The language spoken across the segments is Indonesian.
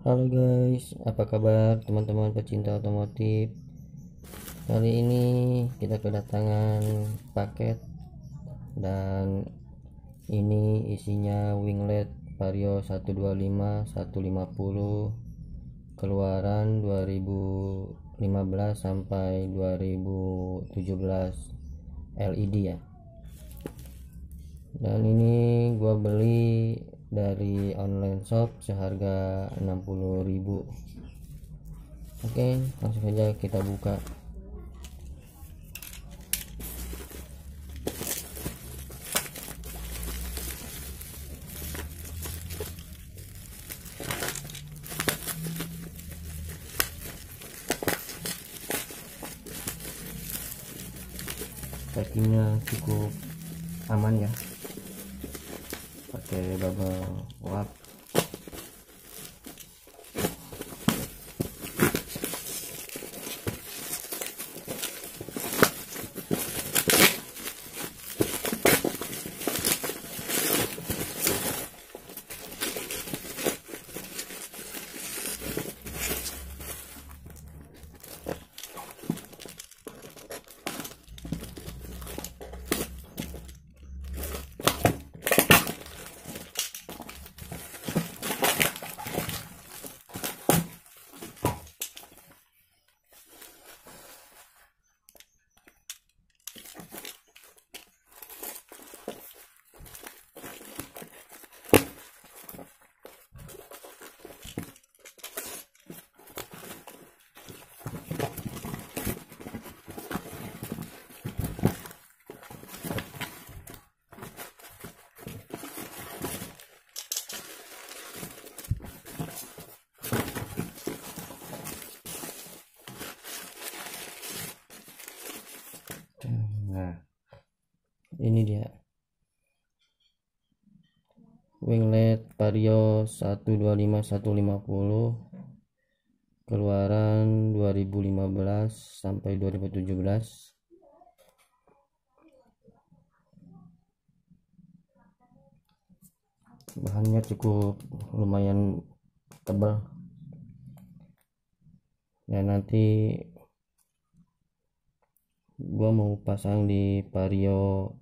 Halo guys, apa kabar teman-teman pecinta otomotif? Kali ini kita kedatangan paket dan ini isinya winglet Vario 125 150 keluaran 2015 sampai 2017 LED ya. Dan ini gua beli dari online shop seharga 60.000. Oke, langsung saja kita buka. Packingnya cukup aman ya, pakai bubble wrap. Nah, ini dia winglet Vario 125 150 keluaran 2015 sampai 2017. Bahannya cukup lumayan tebal dan nanti gua mau pasang di Vario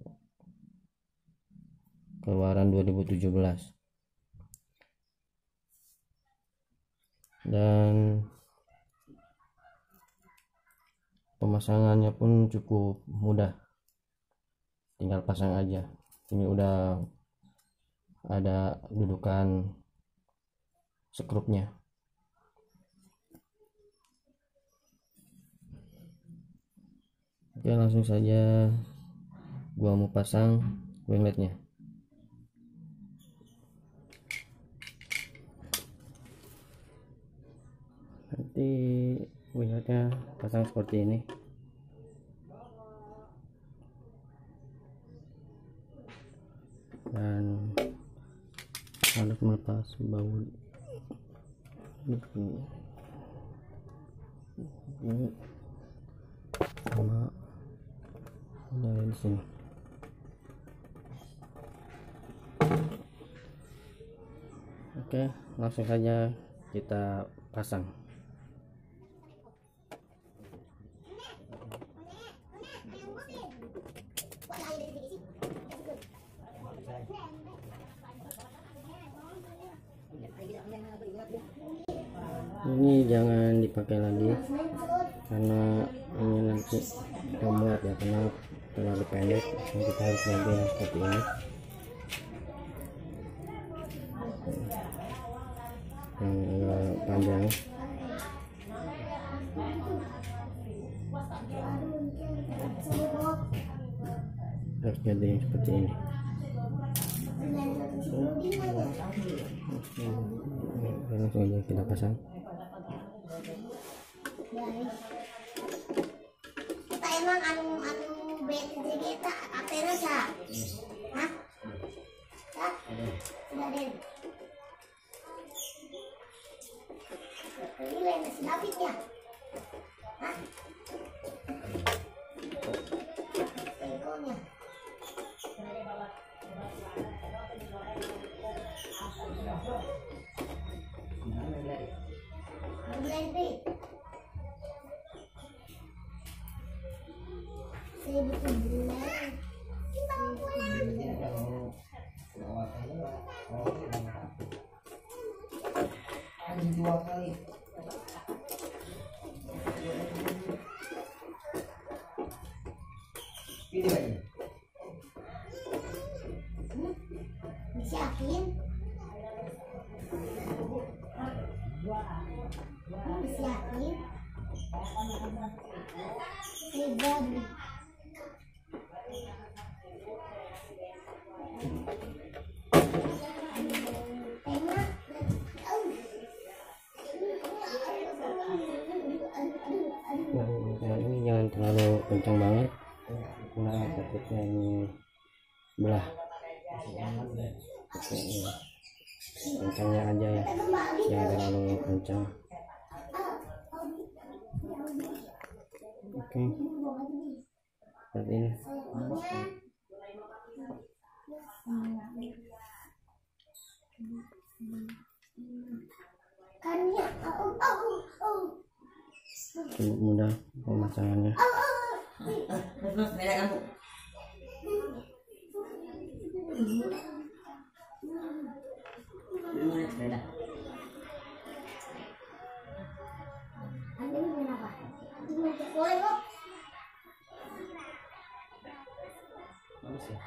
keluaran 2017 dan pemasangannya pun cukup mudah, tinggal pasang aja. Ini udah ada dudukan skrupnya. Oke, langsung saja gua mau pasang wingletnya. Nanti wingletnya pasang seperti ini. Dan harus melepas baut ini sama dari di sini. Oke, langsung saja kita pasang. Ini jangan dipakai lagi karena ini nanti muat ya, karena terlalu pendek. Kita harus ganti yang seperti ini yang agak panjang. Harus ganti yang seperti ini. Langsung aja kita pasang. Kita emang anu BTG kita akhirnya sah. Hah? Hah? Sudah deh. Ini masih David ya? Hah? Tengkonya. Nah, jadi. Saya butuh bulan. Ada 2 kali. Pilih aja. Disiapin. Disiapin. Jadi. Nah, ini jangan terlalu kencang banget, nah takutnya ini belah. Oke, ya. Kencangnya aja ya, jangan terlalu kencang. Oke, seperti ini. Cukup mudah pemasangannya. Beda kamu. Beda. Bagus ya.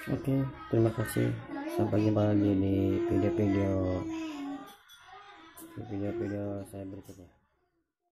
Oke, terima kasih. Sampai jumpa lagi di video-video saya berikutnya.